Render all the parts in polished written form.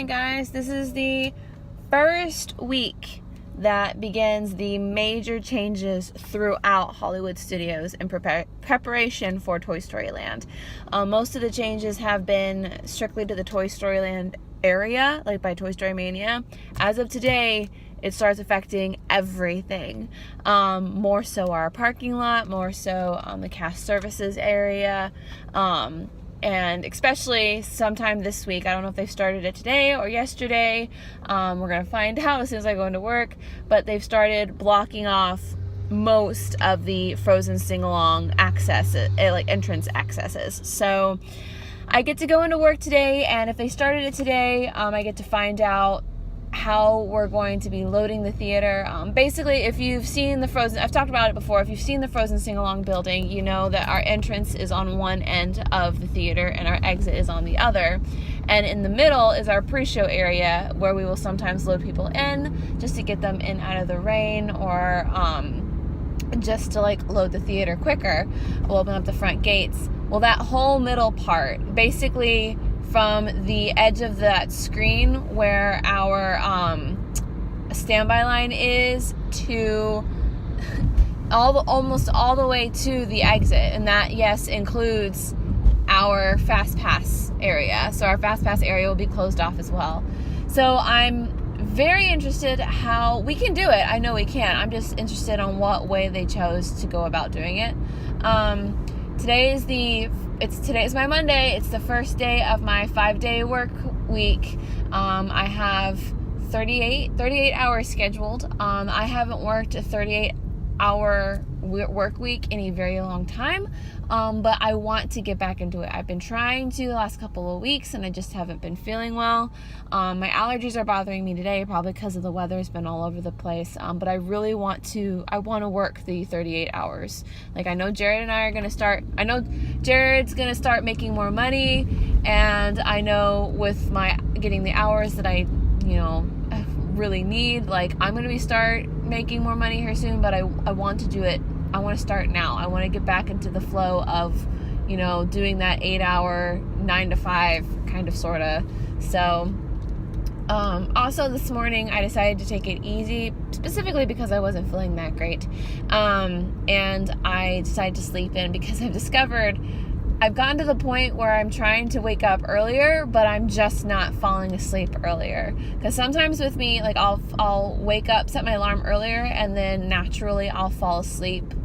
morning, guys. This is the first week that begins the major changes throughout Hollywood Studios in preparation for Toy Story Land. Most of the changes have been strictly to the Toy Story Land area, like by Toy Story Mania. As of today, it starts affecting everything. More so our parking lot, more so the cast services area, and especially sometime this week. I don't know if they started it today or yesterday. We're going to find out as soon as I go into work. But they've started blocking off most of the Frozen sing-along accesses, like entrance accesses. So I get to go into work today, and if they started it today, I get to find out how we're going to be loading the theater. Basically, if you've seen the Frozen, I've talked about it before, if you've seen the Frozen sing-along building, you know that our entrance is on one end of the theater and our exit is on the other. And in the middle is our pre-show area where we will sometimes load people in just to get them in out of the rain, or just to like load the theater quicker. We'll open up the front gates. Well, that whole middle part, basically from the edge of that screen where our standby line is to almost all the way to the exit, and that, yes, includes our Fast Pass area. So our Fast Pass area will be closed off as well. So I'm very interested how we can do it. I know we can. I'm just interested on what way they chose to go about doing it. Today's my Monday. It's the first day of my 5-day work week. I have 38 hours scheduled. I haven't worked a 38-hour work week in a very long time, but I want to get back into it. I've been trying to the last couple of weeks, and I just haven't been feeling well. My allergies are bothering me today, probably because of the weather. It's been all over the place, but I really want to work the 38 hours. Like, I know Jared's gonna start making more money, and I know with my getting the hours that I really need, like, I'm gonna start making more money here soon, but I want to do it. I want to start now. I want to get back into the flow of, doing that 8-hour, 9 to 5 kind of, sort of. So, also this morning I decided to take it easy, specifically because I wasn't feeling that great. And I decided to sleep in because I've gotten to the point where I'm trying to wake up earlier, but I'm just not falling asleep earlier. Because sometimes with me, like, I'll wake up, set my alarm earlier, and then naturally I'll fall asleep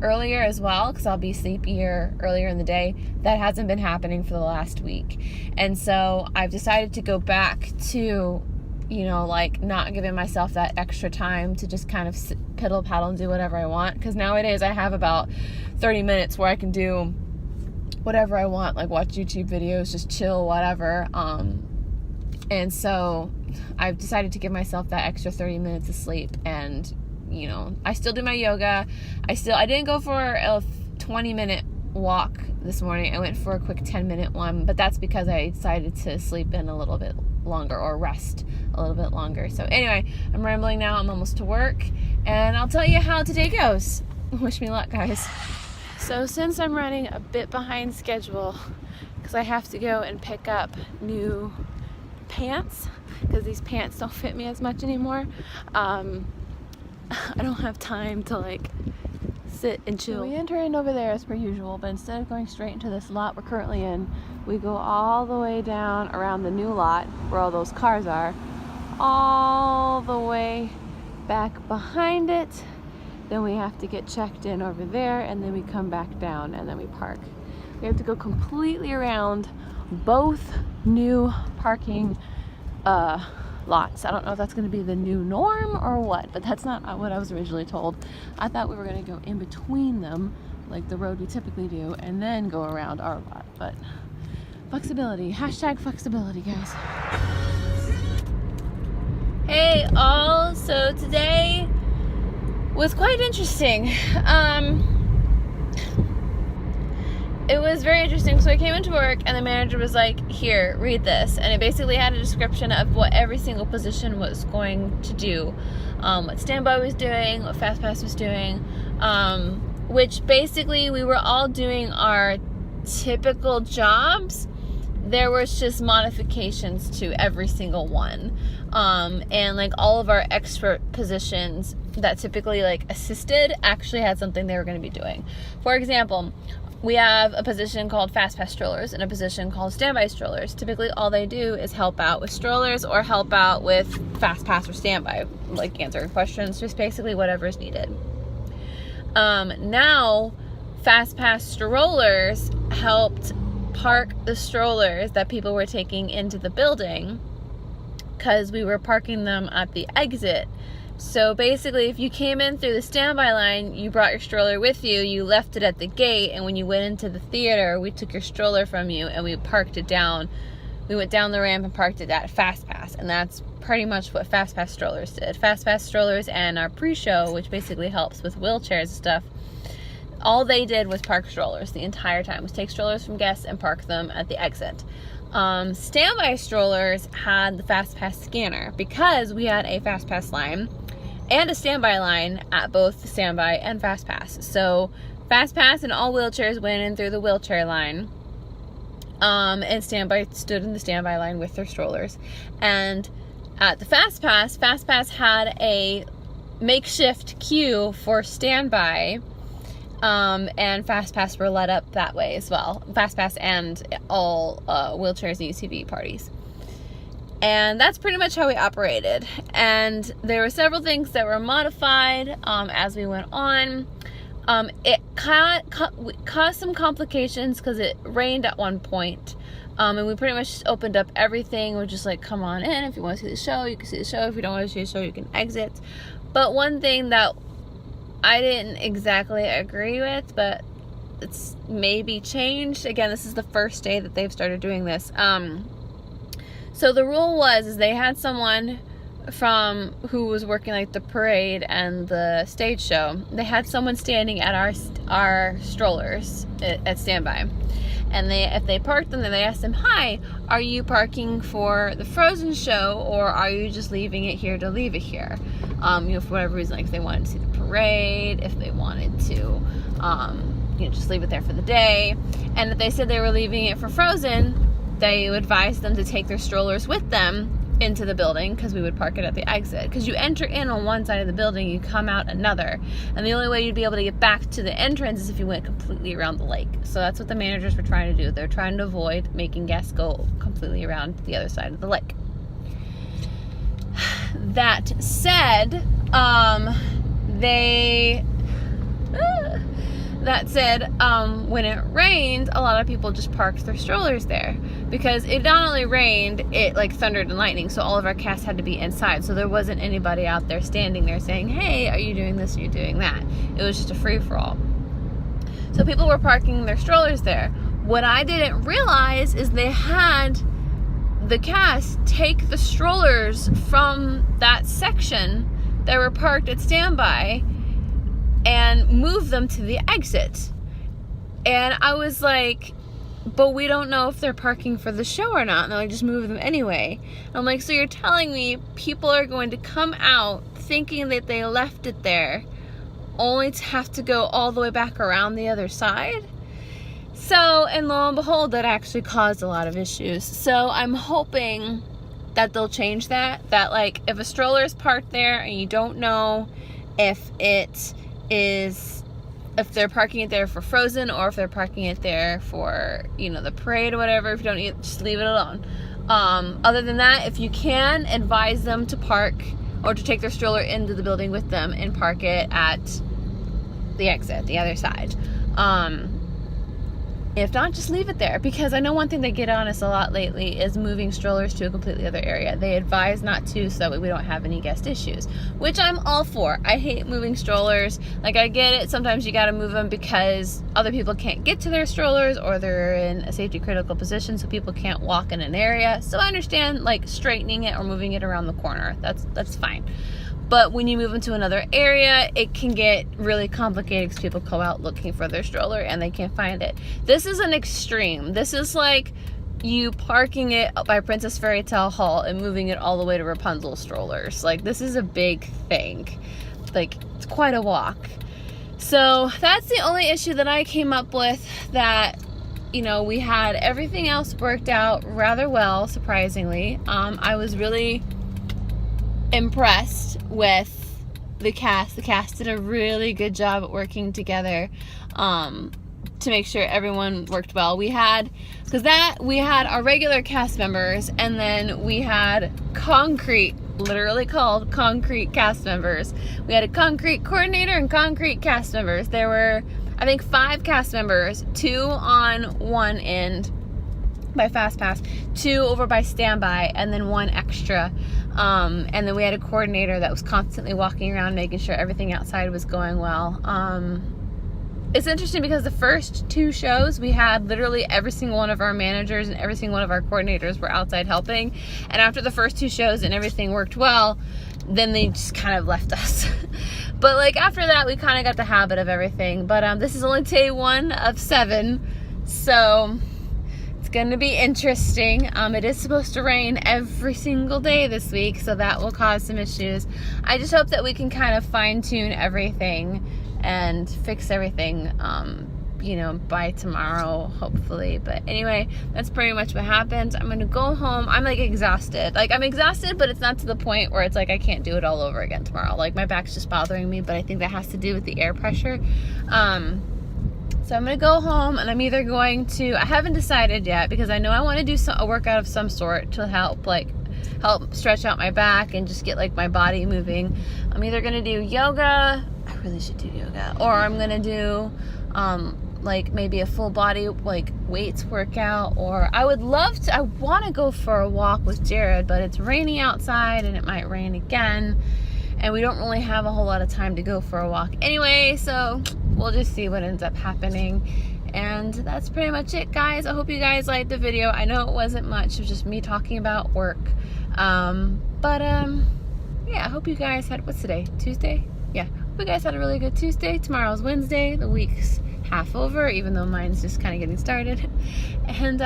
earlier as well, because I'll be sleepier earlier in the day. That hasn't been happening for the last week. And so I've decided to go back to, not giving myself that extra time to just kind of piddle paddle and do whatever I want. Because nowadays I have about 30 minutes where I can do whatever I want, like watch YouTube videos, just chill, whatever. And so I've decided to give myself that extra 30 minutes of sleep. And I still do my yoga. I didn't go for a 20-minute walk this morning. I went for a quick 10-minute one, but that's because I decided to sleep in a little bit longer, or rest a little bit longer. So anyway, I'm rambling now. I'm almost to work, and I'll tell you how today goes. Wish me luck, guys. So since I'm running a bit behind schedule, because I have to go and pick up new pants, because these pants don't fit me as much anymore, I don't have time to sit and chill. So we enter in over there as per usual, but instead of going straight into this lot we're currently in, we go all the way down around the new lot where all those cars are, all the way back behind it. Then we have to get checked in over there, and then we come back down, and then we park. We have to go completely around both new parking lots. I don't know if that's going to be the new norm or what, but that's not what I was originally told. I thought we were going to go in between them, like the road we typically do, and then go around our lot. But flexibility, #flexibility, guys. Hey all, so today was quite interesting. It was very interesting. So I came into work, and the manager was like, here, read this. And it basically had a description of what every single position was going to do. What Standby was doing, what Fast Pass was doing, which basically we were all doing our typical jobs there was just modifications to every single one. And like all of our expert positions that typically like assisted actually had something they were going to be doing. For example, we have a position called fast pass strollers and a position called standby strollers. Typically all they do is help out with strollers or help out with fast pass or standby, like answering questions, just basically whatever is needed. Now fast pass strollers helped park the strollers that people were taking into the building because we were parking them at the exit. So basically, if you came in through the standby line, you brought your stroller with you, you left it at the gate, and when you went into the theater, we took your stroller from you and we parked it down. We went down the ramp and parked it at Fast Pass, and that's pretty much what Fast Pass strollers did. Fast Pass strollers and our pre-show, which basically helps with wheelchairs and stuff, all they did was park strollers the entire time, was take strollers from guests and park them at the exit. Standby strollers had the Fast Pass scanner because we had a Fast Pass line and a standby line at both the standby and Fast Pass. So Fast Pass and all wheelchairs went in through the wheelchair line, and standby stood in the standby line with their strollers. And at the Fast Pass had a makeshift queue for standby, and Fast Pass were let up that way as well. Fast Pass and all wheelchairs and UTV parties. And that's pretty much how we operated. And there were several things that were modified as we went on. It caused some complications because it rained at one point. And we pretty much opened up everything. We're just like, come on in. If you want to see the show, you can see the show. If you don't want to see the show, you can exit. But one thing that I didn't exactly agree with, but it's maybe changed. Again, this is the first day that they've started doing this. So the rule was they had someone from who was working like the parade and the stage show. They had someone standing at our strollers at standby, and if they parked them, then they asked them, "Hi, are you parking for the Frozen show, or are you just leaving it here to leave it here?" For whatever reason, like if they wanted to see the parade, if they wanted to, just leave it there for the day. And if they said they were leaving it for Frozen, they advised them to take their strollers with them into the building, because we would park it at the exit. Because you enter in on one side of the building, you come out another, and the only way you'd be able to get back to the entrance is if you went completely around the lake. So that's what the managers were trying to do. They're trying to avoid making guests go completely around the other side of the lake. That said, when it rained, a lot of people just parked their strollers there, because it not only rained, it like thundered and lightning, so all of our cast had to be inside, so there wasn't anybody out there standing there saying, "Hey, are you doing this, are you doing that?" It was just a free-for-all. So people were parking their strollers there. What I didn't realize is they had the cast take the strollers from that section that were parked at standby and move them to the exit. And I was like, but we don't know if they're parking for the show or not. And they're like, just move them anyway. And I'm like, so you're telling me people are going to come out thinking that they left it there, only to have to go all the way back around the other side? So, and lo and behold, that actually caused a lot of issues. So I'm hoping that they'll change that like if a stroller is parked there and you don't know if they're parking it there for Frozen or if they're parking it there for, the parade or whatever, if you don't just leave it alone. Other than that, if you can, advise them to park or to take their stroller into the building with them and park it at the exit, the other side. If not, just leave it there, because I know one thing they get on us a lot lately is moving strollers to a completely other area. They advise not to, so that we don't have any guest issues, which I'm all for. I hate moving strollers. Like, I get it, sometimes you gotta move them because other people can't get to their strollers, or they're in a safety critical position, so people can't walk in an area. So I understand, like, straightening it or moving it around the corner. That's fine. But when you move into another area, it can get really complicated because people go out looking for their stroller and they can't find it. This is an extreme. This is like you parking it by Princess Fairy Tale Hall and moving it all the way to Rapunzel strollers. Like, this is a big thing. Like, it's quite a walk. So that's the only issue that I came up with that you know, we had everything else worked out rather well, surprisingly. I was really impressed with the cast. The cast did a really good job at working together to make sure everyone worked well. We had our regular cast members, and then we had concrete, literally called concrete cast members. We had a concrete coordinator and concrete cast members. There were, I think, 5 cast members, 2 on one end by FastPass, 2 over by standby, and then 1 extra. And then we had a coordinator that was constantly walking around making sure everything outside was going well. It's interesting because the first 2 shows, we had literally every single one of our managers and every single one of our coordinators were outside helping. And after the first 2 shows and everything worked well, then they just kind of left us. But like after that, we kind of got the habit of everything. But this is only day 1 of 7, so it's going to be interesting. It is supposed to rain every single day this week, so that will cause some issues. I just hope that we can kind of fine-tune everything and fix everything, you know, by tomorrow, hopefully. But anyway, that's pretty much what happened. I'm gonna go home. I'm like exhausted. Like, I'm exhausted, but it's not to the point where it's like I can't do it all over again tomorrow. Like, my back's just bothering me, but I think that has to do with the air pressure. So I'm gonna go home, and I'm either going to, I haven't decided yet, because I know I want to do a workout of some sort to help stretch out my back and just get like my body moving. I'm either gonna do yoga. I really should do yoga, or I'm gonna do like maybe a full body like weights workout, or I want to go for a walk with Jared, but it's raining outside and it might rain again, and we don't really have a whole lot of time to go for a walk anyway, so we'll just see what ends up happening. And that's pretty much it, guys. I hope you guys liked the video. I know it wasn't much, it was just me talking about work, yeah, I hope you guys had, what's today, Tuesday? Yeah, hope you guys had a really good Tuesday. Tomorrow's Wednesday, the week's half over, even though mine's just kind of getting started. And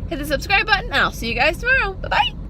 hit the subscribe button, and I'll see you guys tomorrow. Bye bye.